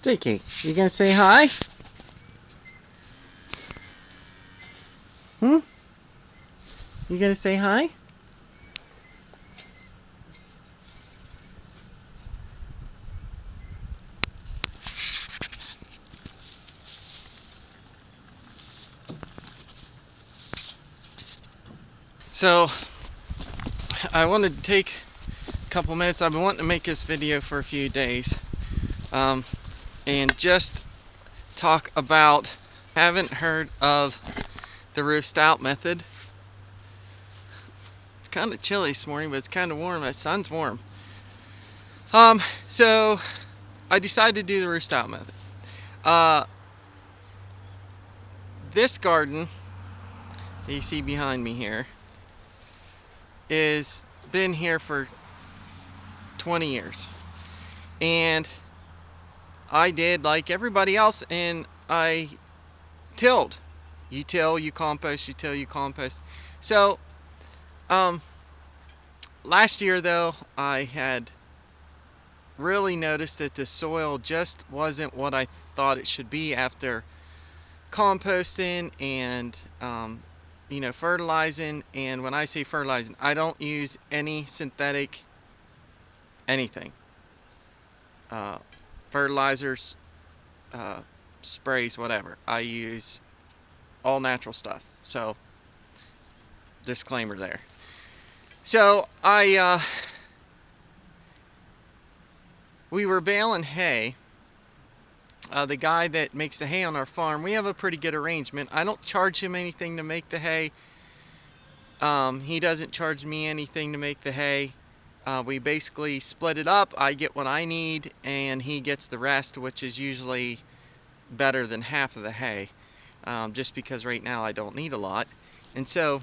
JK, you gonna say hi? Hmm? You gonna say hi? So, I wanted to take a couple minutes. I've been wanting to make this video for a few days. And just talk about, haven't heard of the Ruth Stout method. It's kind of chilly this morning, but it's kind of warm. The sun's warm. So I decided to do the Ruth Stout method. This garden that you see behind me here is been here for 20 years, and I did like everybody else, and I tilled. You till, you compost, you till, you compost. So last year though, I had really noticed that the soil just wasn't what I thought it should be after composting and fertilizing. And when I say fertilizing, I don't use any synthetic anything, fertilizers, sprays, whatever. I use all natural stuff. So disclaimer there. So we were baling hay. The guy that makes the hay on our farm, we have a pretty good arrangement. I don't charge him anything to make the hay. He doesn't charge me anything to make the hay. We basically split it up. I get what I need, and he gets the rest, which is usually better than half of the hay, just because right now I don't need a lot. And so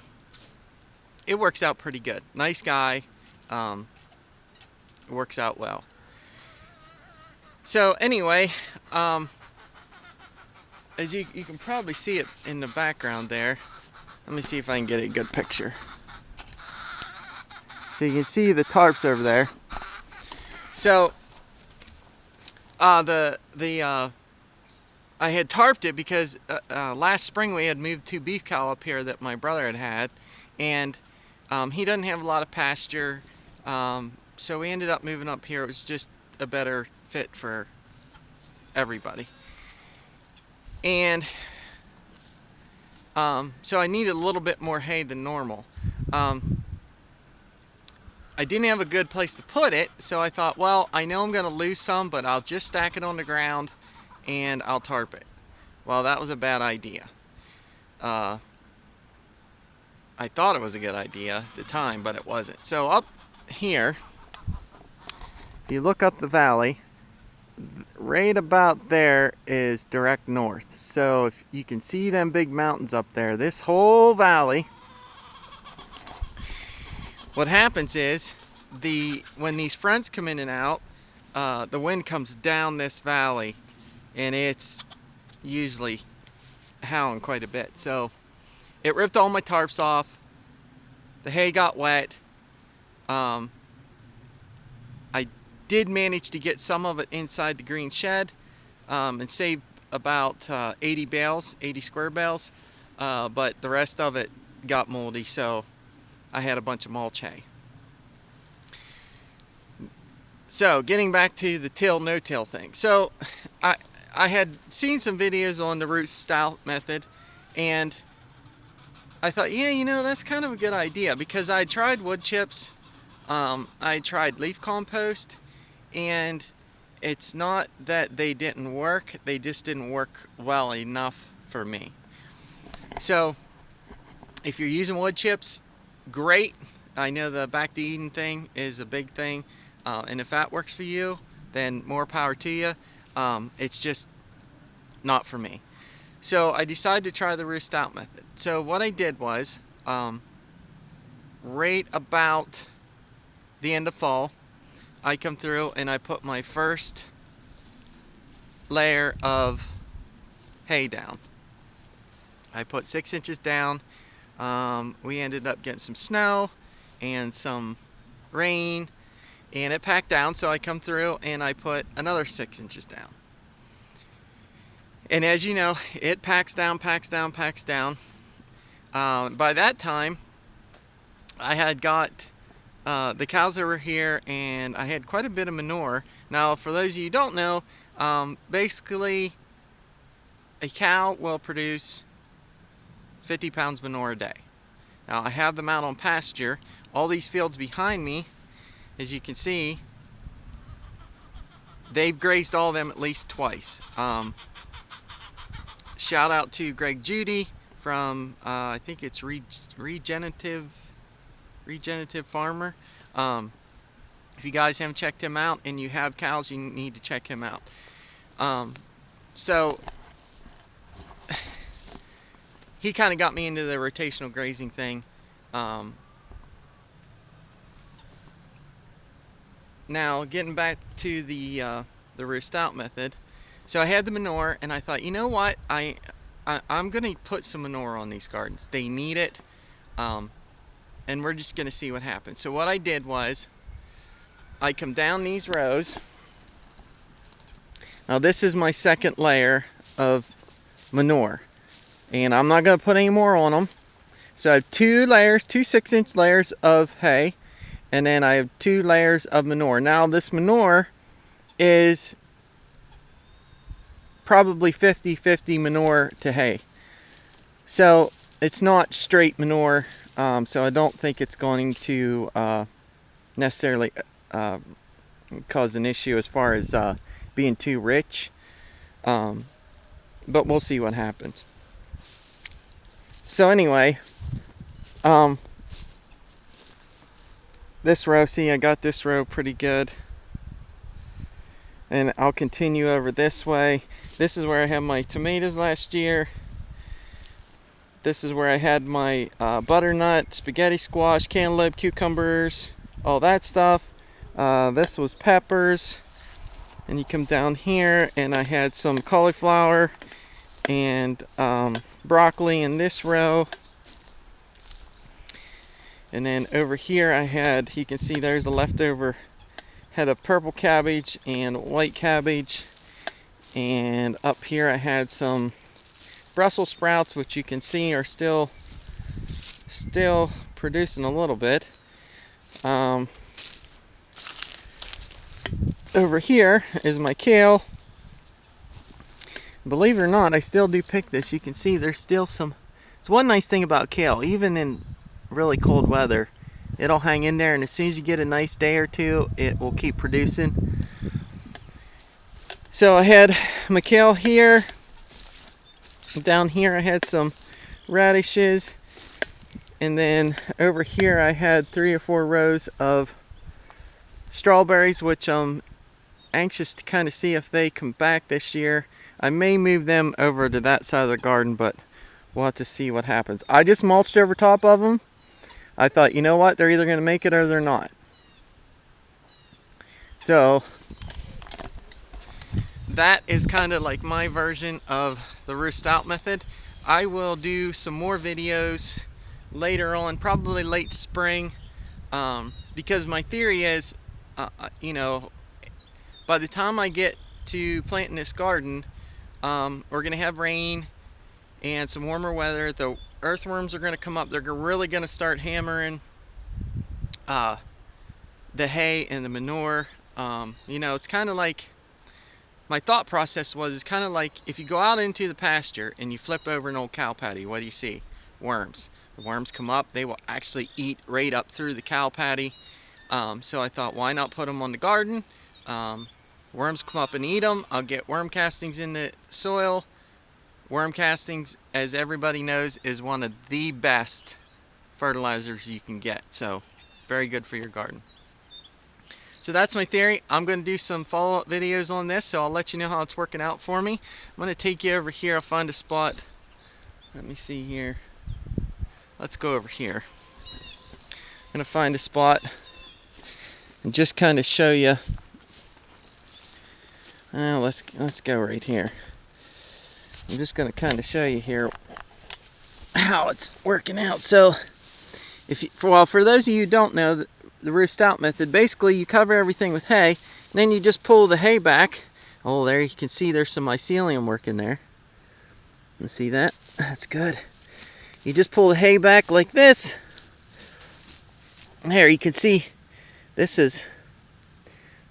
it works out pretty good. Nice guy. It works out well. So anyway, as you can probably see it in the background there. Let me see if I can get a good picture. So you can see the tarps over there. So I had tarped it because last spring we had moved 2 beef cow up here that my brother had, and he doesn't have a lot of pasture, so we ended up moving up here. It was just a better fit for everybody. And so I needed a little bit more hay than normal. I didn't have a good place to put it, so I thought, well, I know I'm going to lose some, but I'll just stack it on the ground and I'll tarp it. Well, that was a bad idea. I thought it was a good idea at the time, but it wasn't. So up here, if you look up the valley, right about there is direct north. So if you can see them big mountains up there, this whole valley, what happens is when these fronts come in and out, the wind comes down this valley, and it's usually howling quite a bit. So it ripped all my tarps off. The hay got wet. I did manage to get some of it inside the green shed, and save about 80 square bales, but the rest of it got moldy, so I had a bunch of mulch hay. So getting back to the till no till thing. So I had seen some videos on the Ruth Stout method, and I thought, yeah, that's kind of a good idea, because I tried wood chips, I tried leaf compost, and it's not that they didn't work, they just didn't work well enough for me. So if you're using wood chips, great. I know the back to Eden thing is a big thing, and if that works for you, then more power to you. It's just not for me. So I decided to try the Ruth Stout method. So what I did was, right about the end of fall, I come through and I put my first layer of hay down. I put 6 inches down. We ended up getting some snow and some rain, and it packed down, so I come through and I put another 6 inches down. And as you know, it packs down, packs down, packs down. By that time, I had got the cows over here, and I had quite a bit of manure. Now, for those of you who don't know, basically a cow will produce 50 pounds manure a day. Now, I have them out on pasture. All these fields behind me, as you can see, they've grazed all of them at least twice. Shout out to Greg Judy from I think it's Regenerative Farmer. If you guys haven't checked him out and you have cows, you need to check him out. So he kind of got me into the rotational grazing thing. Now, getting back to the Ruth Stout method. So I had the manure, and I thought, you know what? I'm going to put some manure on these gardens. They need it, and we're just going to see what happens. So what I did was, I come down these rows. Now this is my second layer of manure, and I'm not going to put any more on them. So I have two 6-inch layers of hay, and then I have 2 layers of manure. Now this manure is probably 50-50 manure to hay. So it's not straight manure, so I don't think it's going to necessarily cause an issue as far as being too rich. But we'll see what happens. So anyway, this row, see, I got this row pretty good. And I'll continue over this way. This is where I had my tomatoes last year. This is where I had my butternut, spaghetti squash, cantaloupe, cucumbers, all that stuff. This was peppers. And you come down here, and I had some cauliflower and broccoli in this row. And then over here I had, you can see there's a leftover head of purple cabbage and white cabbage. And up here I had some Brussels sprouts, which you can see are still producing a little bit. Over here is my kale. Believe it or not, I still do pick this. You can see there's still some. It's one nice thing about kale, even in really cold weather, it'll hang in there, and as soon as you get a nice day or two, it will keep producing. So I had my kale here. Down here I had some radishes, and then over here I had 3 or 4 rows of strawberries, which I'm anxious to kind of see if they come back this year. I may move them over to that side of the garden, but we'll have to see what happens. I just mulched over top of them. I thought, you know what, they're either going to make it or they're not. So that is kind of like my version of the Ruth Stout method. I will do some more videos later on, probably late spring, because my theory is, you know, by the time I get to planting this garden, we're going to have rain and some warmer weather. The earthworms are going to come up. They're really going to start hammering the hay and the manure. You know, it's kind of like, my thought process was, it's kind of like if you go out into the pasture and you flip over an old cow patty, what do you see? Worms. The worms come up. They will actually eat right up through the cow patty. So I thought, why not put them on the garden? Worms come up and eat them. I'll get worm castings in the soil. Worm castings, as everybody knows, is one of the best fertilizers you can get. So very good for your garden. So that's my theory. I'm going to do some follow-up videos on this, so I'll let you know how it's working out for me. I'm going to take you over here. I'll find a spot. Let me see here. Let's go over here. I'm going to find a spot and just kind of show you. Let's go right here. I'm just going to kind of show you here how it's working out. So, for those of you who don't know, the Ruth Stout method, basically you cover everything with hay, and then you just pull the hay back. Oh, there you can see there's some mycelium working there. You see that? That's good. You just pull the hay back like this. Here, you can see this is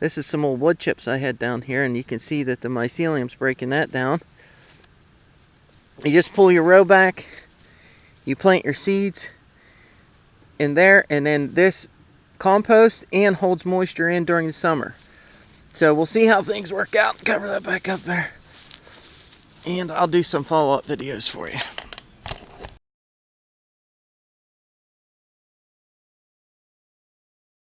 some old wood chips I had down here, and you can see that the mycelium's breaking that down. You just pull your row back, you plant your seeds in there, and then this compost and holds moisture in during the summer. So we'll see how things work out. Cover that back up there. And I'll do some follow-up videos for you.